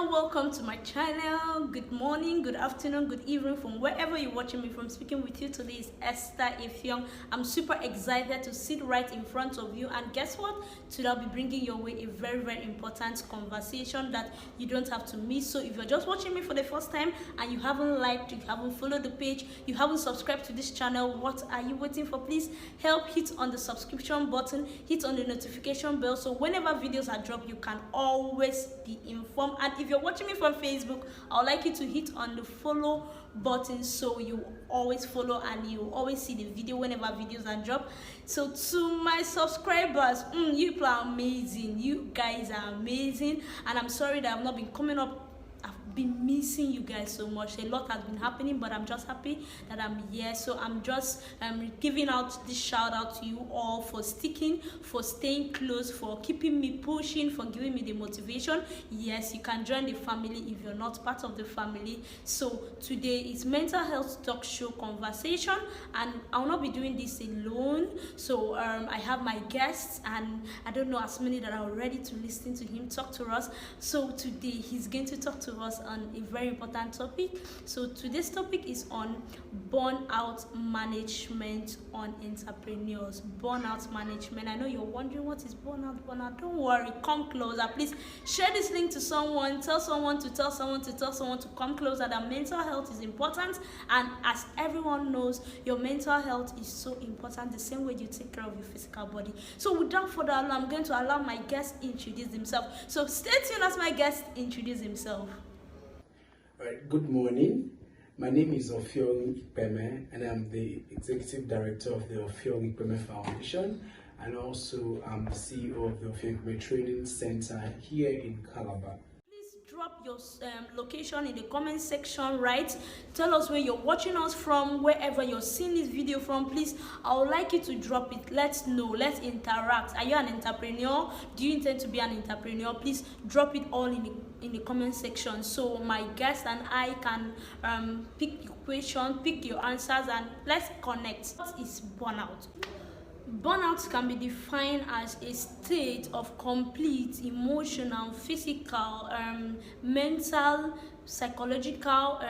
Hello, welcome to my channel. Good morning, good afternoon, good evening from wherever you're watching me from. Speaking with you today is Esther Ifyong. I'm super excited to sit right in front of you, and guess what? Today I'll be bringing your way a very important conversation that you don't have to miss. So if you're just watching me for the first time and you haven't liked, you haven't followed the page, you haven't subscribed to this channel, what are you waiting for? Please help hit on the subscription button, hit on the notification bell, so whenever videos are dropped you can always be informed. And if you're watching me from Facebook, I would like you to hit on the follow button so you always follow and you always see the video whenever videos are dropped. So to my subscribers, you people are amazing, you guys are amazing, and I'm sorry that I've not been coming up. I've been missing you guys so much. A lot has been happening, but I'm just happy that I'm here. So I'm just giving out this shout out to you all for sticking, for staying close, for keeping me pushing, for giving me the motivation. Yes, you can join the family if you're not part of the family. So today is mental health talk show conversation, and I will not be doing this alone. So I have my guests, and I don't know as many that are ready to listen to him talk to us. So today he's going to talk to us on a very important topic. So today's topic is on burnout management on entrepreneurs. Burnout management. I know you're wondering what is burnout. Don't worry, come closer. Please share this link to someone, tell someone to tell someone to tell someone to come closer. That mental health is important, and as everyone knows, your mental health is so important the same way you take care of your physical body. So without further ado, I'm going to allow my guest introduce himself. So stay tuned as my guest introduce himself. All right, good morning. My name is Offiong Ipeme, and I'm the Executive Director of the Offiong Ipeme Foundation, and also I'm the CEO of the Offiong Ipeme Training Center here in Calabar. Please drop your location in the comment section, right? Tell us where you're watching us from, wherever you're seeing this video from. Please, I would like you to drop it. Let's know, let's interact. Are you an entrepreneur? Do you intend to be an entrepreneur? Please drop it all in the comment section so my guest and I can pick your question, pick your answers, and let's connect. What is burnout? Burnout can be defined as a state of complete emotional, physical, mental, psychological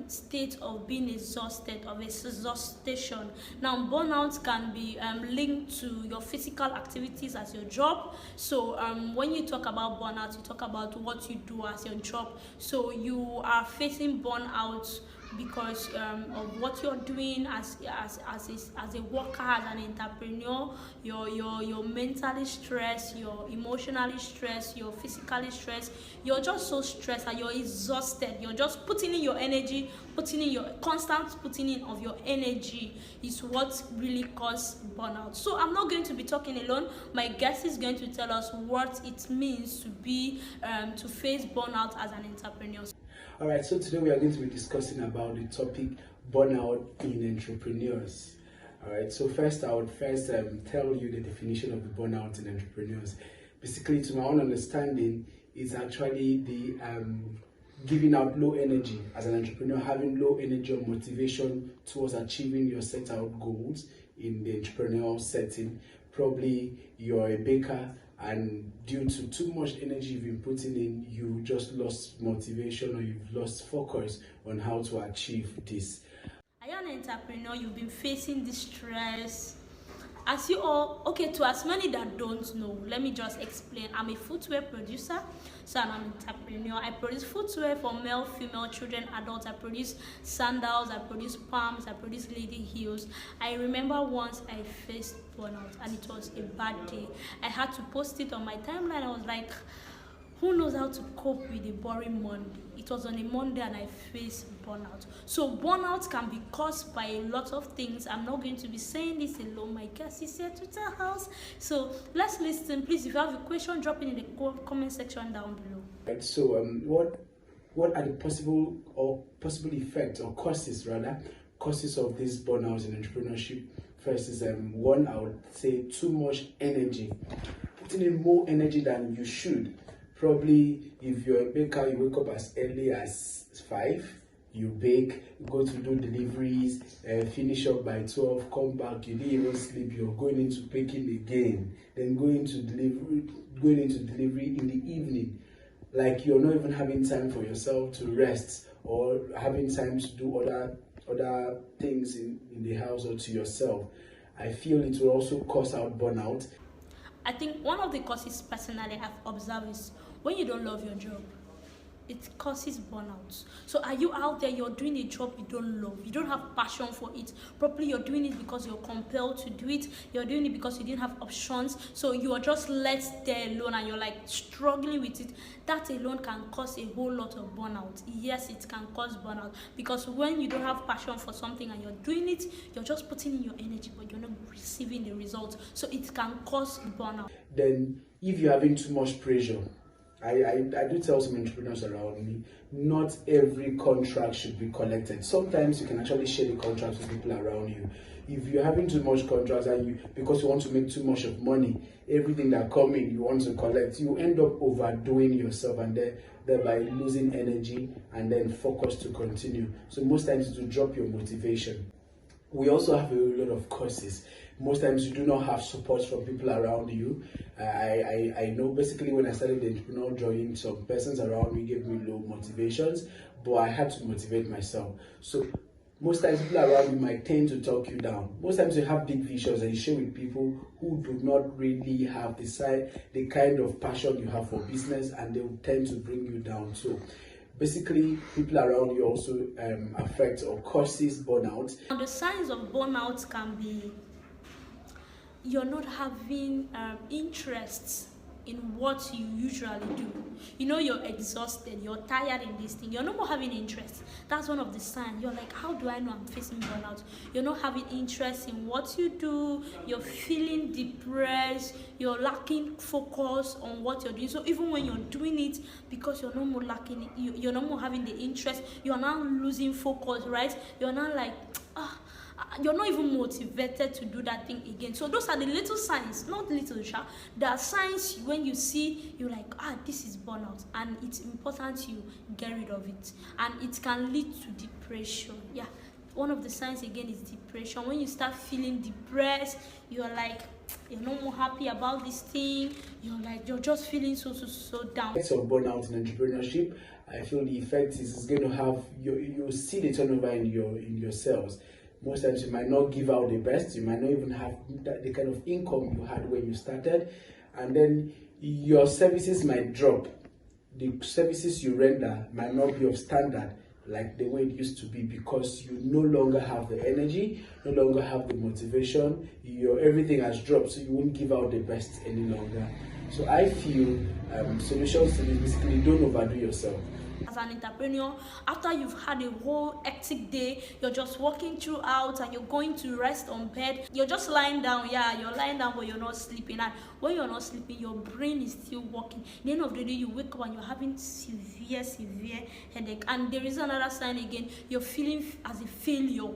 state of being exhausted, of exhaustion. Now, burnout can be linked to your physical activities as your job. So when you talk about burnout, you talk about what you do as your job. So you are facing burnout because of what you're doing as a worker, as an entrepreneur. You're mentally stressed, you're emotionally stressed, you're physically stressed, you're just so stressed and you're exhausted. You're just putting in your energy, putting in your constant putting in of your energy is what really causes burnout. So I'm not going to be talking alone. My guest is going to tell us what it means to be to face burnout as an entrepreneur. All right, so today we are going to be discussing about the topic burnout in entrepreneurs. All right, so first I would tell you the definition of the burnout in entrepreneurs. Basically, to my own understanding, it's actually the giving out low energy as an entrepreneur, having low energy or motivation towards achieving your set out goals in the entrepreneurial setting. Probably you're a baker, and due to too much energy you've been putting in, you just lost motivation or you've lost focus on how to achieve this. Are you an entrepreneur? You've been facing this stress. As you all, okay, to as many that don't know, let me just explain. I'm a footwear producer, so I'm an entrepreneur. I produce footwear for male, female, children, adults. I produce sandals, I produce palms, I produce lady heels. I remember once I faced burnout, and it was a bad day. I had to post it on my timeline. I was like, who knows how to cope with a boring Monday? It was on a Monday and I faced burnout. So burnout can be caused by a lot of things. I'm not going to be saying this alone. My guest is here to tell us. So let's listen. Please, if you have a question, drop it in the comment section down below. Right, so what are the possible effects or causes of this burnout in entrepreneurship? First is one, I would say too much energy, putting in more energy than you should. Probably if you're a baker, you wake up as early as 5, you bake, go to do deliveries, finish up by 12, come back, you didn't even sleep, you're going into baking again, then going into delivery in the evening. like you're not even having time for yourself to rest or having time to do other things in the house or to yourself. I feel it will also cause out burnout. I think one of the causes personally I've observed is when you don't love your job, it causes burnout. So are you out there, you're doing a job you don't love, you don't have passion for it, probably you're doing it because you're compelled to do it, you're doing it because you didn't have options, so you are just left there alone and you're like struggling with it. That alone can cause a whole lot of burnout. Yes, it can cause burnout, because when you don't have passion for something and you're doing it, you're just putting in your energy but you're not receiving the result, so it can cause burnout. Then if you're having too much pressure, I do tell some entrepreneurs around me, not every contract should be collected. Sometimes you can actually share the contracts with people around you. If you're having too much contracts and because you want to make too much of money, everything that comes in you want to collect, you end up overdoing yourself and thereby losing energy and then focus to continue. So most times it will drop your motivation. We also have a lot of courses. Most times you do not have support from people around you. I know basically when I started the entrepreneur journey, some persons around me gave me low motivations, but I had to motivate myself. So most times people around you might tend to talk you down. Most times you have big visions and you share with people who do not really have the kind of passion you have for business, and they will tend to bring you down. So basically, people around you also affect or causes burnout. And the signs of burnout can be you're not having interest in what you usually do. You know, you're exhausted, you're tired in this thing, you're no more having interest. That's one of the signs. You're like, how do I know I'm facing burnout? You're not having interest in what you do, you're feeling depressed, you're lacking focus on what you're doing. So even when you're doing it, because you're no more lacking, you're no more having the interest, you're now losing focus, right? You're now like, you're not even motivated to do that thing again. So those are the little signs, not little, there are signs when you see, you're like, this is burnout, and it's important you get rid of it, and it can lead to depression. Yeah, one of the signs again is depression. When you start feeling depressed, you're like, you're no more happy about this thing, you're just feeling so down. Effects of burnout in entrepreneurship, I feel the effect is going to have you see the turnover in your sales. Most times you might not give out the best, you might not even have the kind of income you had when you started, and then your services might drop. The services you render might not be of standard like the way it used to be, because you no longer have the energy, no longer have the motivation, everything has dropped, so you won't give out the best any longer. So I feel solutions to this, basically, don't overdo yourself. As an entrepreneur, after you've had a whole hectic day, you're just walking throughout and you're going to rest on bed, you're just lying down. You're lying down but you're not sleeping, and when you're not sleeping, your brain is still working. At the end of the day, you wake up and you're having severe headache. And there is another sign again, you're feeling as a failure.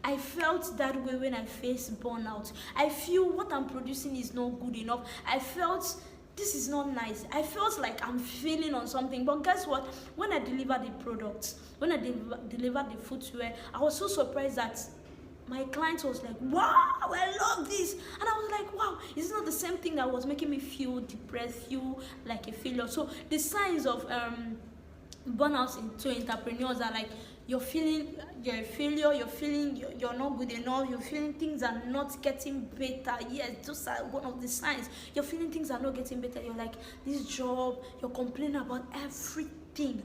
I felt that way when I faced burnout. I feel what I'm producing is not good enough. I felt this is not nice. I felt like I'm failing on something. But guess what? When I delivered the products, when I delivered the footwear, I was so surprised that my client was like, wow, I love this. And I was like, wow, it's not the same thing that was making me feel depressed, feel like a failure. So the signs of burnout to entrepreneurs are like, you're feeling you're a failure, you're feeling you're not good enough, you're feeling things are not getting better. Yes, those are one of the signs. You're feeling things are not getting better. You're like, this job, you're complaining about everything.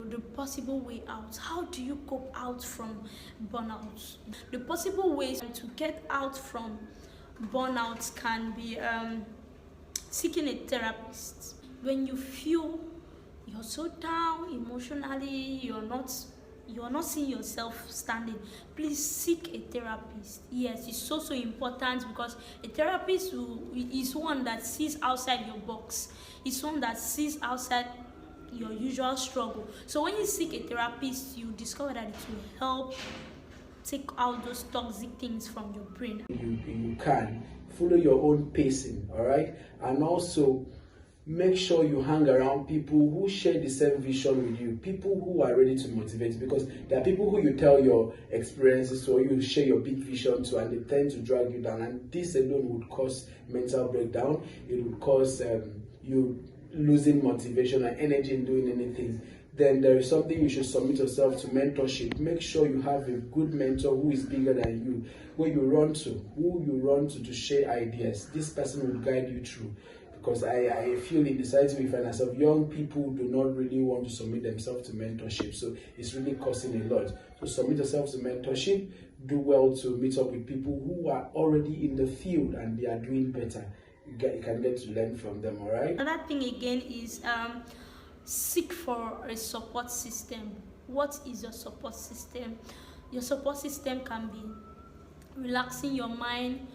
The possible way out. How do you cope out from burnout? The possible ways to get out from burnout can be seeking a therapist. When you feel you're so down emotionally, you're not seeing yourself standing, please seek a therapist. Yes, it's so important, because a therapist is one that sees outside your box. It's one that sees outside your usual struggle. So when you seek a therapist, you discover that it will help take out those toxic things from your brain. You can follow your own pacing, all right, and also make sure you hang around people who share the same vision with you, people who are ready to motivate, because there are people who you tell your experiences to, or you share your big vision to, and they tend to drag you down, and this alone would cause mental breakdown. It would cause you losing motivation and energy in doing anything, then there is something you should submit yourself to mentorship. Make sure you have a good mentor who is bigger than you, who you run to share ideas. This person will guide you through. Because I feel in the society we find ourselves, young people do not really want to submit themselves to mentorship. So it's really costing a lot. So submit yourself to mentorship. Do well to meet up with people who are already in the field and they are doing better. You can get to learn from them, all right? Another thing again is seek for a support system. What is your support system? Your support system can be relaxing your mind.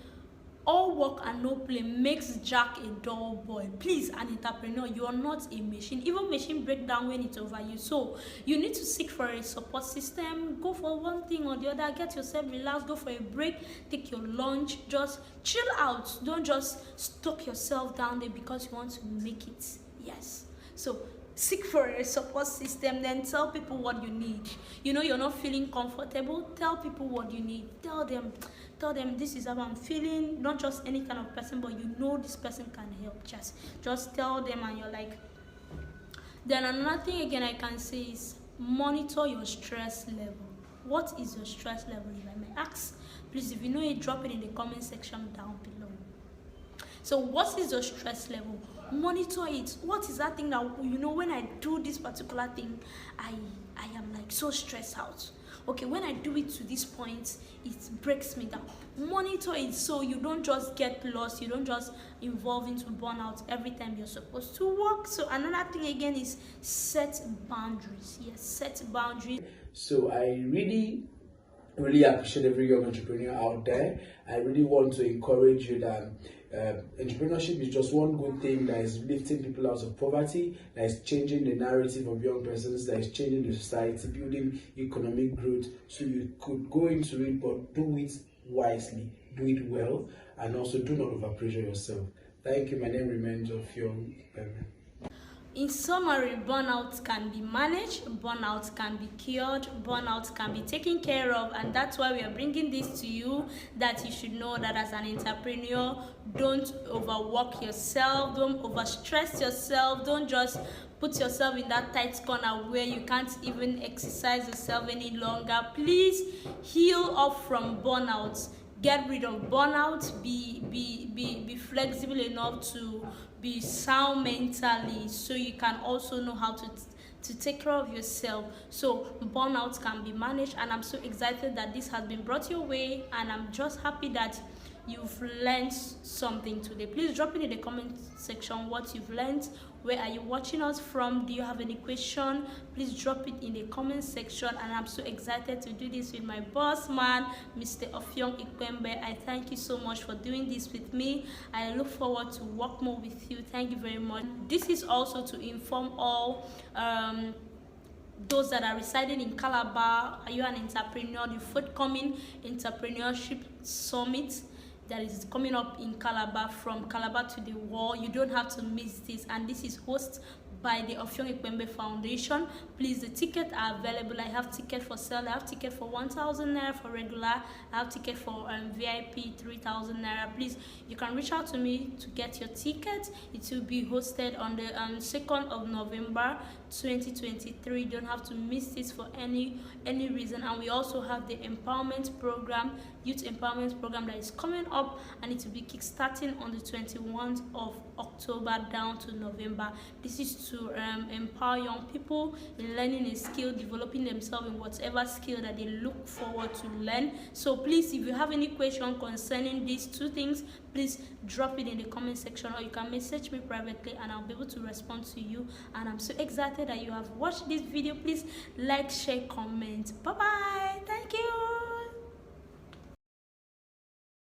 All work and no play makes Jack a dull boy. Please, an entrepreneur, you are not a machine. Even machine break down when it's over you. So you need to seek for a support system. Go for one thing or the other. Get yourself relaxed. Go for a break. Take your lunch. Just chill out. Don't just stuck yourself down there because you want to make it. Yes. So seek for a support system. Then tell people what you need. You know you're not feeling comfortable. Tell people what you need. Tell them this is how I'm feeling. Not just any kind of person, but you know this person can help. Just tell them, and you're like. Then another thing again I can say is monitor your stress level. What is your stress level, if I may ask? Please, if you know it, drop it in the comment section down below. So what is your stress level? Monitor it. What is that thing that, you know, when I do this particular thing, I am like so stressed out. Okay, when I do it to this point, it breaks me down. Monitor it so you don't just get lost. You don't just involve into burnout every time you're supposed to work. So another thing again is set boundaries. Yes, set boundaries. So I really appreciate every young entrepreneur out there. I really want to encourage you that entrepreneurship is just one good thing that is lifting people out of poverty, that is changing the narrative of young persons, that is changing the society, building economic growth. So you could go into it, but do it wisely, do it well, and also do not overpressure yourself. Thank you. My name remains Ofyong. In summary, burnout can be managed, burnout can be cured, burnout can be taken care of, and that's why we are bringing this to you, that you should know that as an entrepreneur, don't overwork yourself, don't overstress yourself, don't just put yourself in that tight corner where you can't even exercise yourself any longer. Please heal up from burnout. Get rid of burnout. Be flexible enough to be sound mentally, so you can also know how to take care of yourself. So burnout can be managed, and I'm so excited that this has been brought your way, and I'm just happy that you've learned something today. Please drop it in the comment section what you've learned. Where are you watching us from? Do you have any question? Please drop it in the comment section, and I'm so excited to do this with my boss man, Mr. Ofyong Ikwembe. I thank you so much for doing this with me. I look forward to work more with you. Thank you very much. This is also to inform all those that are residing in Calabar. Are you an entrepreneur? The forthcoming entrepreneurship summit that is coming up in Calabar, from Calabar to the world. You don't have to miss this, and this is hosted by the Ofyong Ikwembe Foundation. Please, the tickets are available. I have ticket for sale. I have ticket for 1,000 naira for regular. I have ticket for VIP 3,000 naira. Please, you can reach out to me to get your ticket. It will be hosted on the 2nd of November 2023. You don't have to miss this for any reason. And we also have the empowerment program, youth empowerment program, that is coming up, and it will be kickstarting on the 21st of October down to November. This is to empower young people in learning a skill, developing themselves in whatever skill that they look forward to learn. So please, if you have any question concerning these two things, please drop it in the comment section, or you can message me privately and I'll be able to respond to you. And I'm so excited that you have watched this video. Please like, share, comment. Bye bye.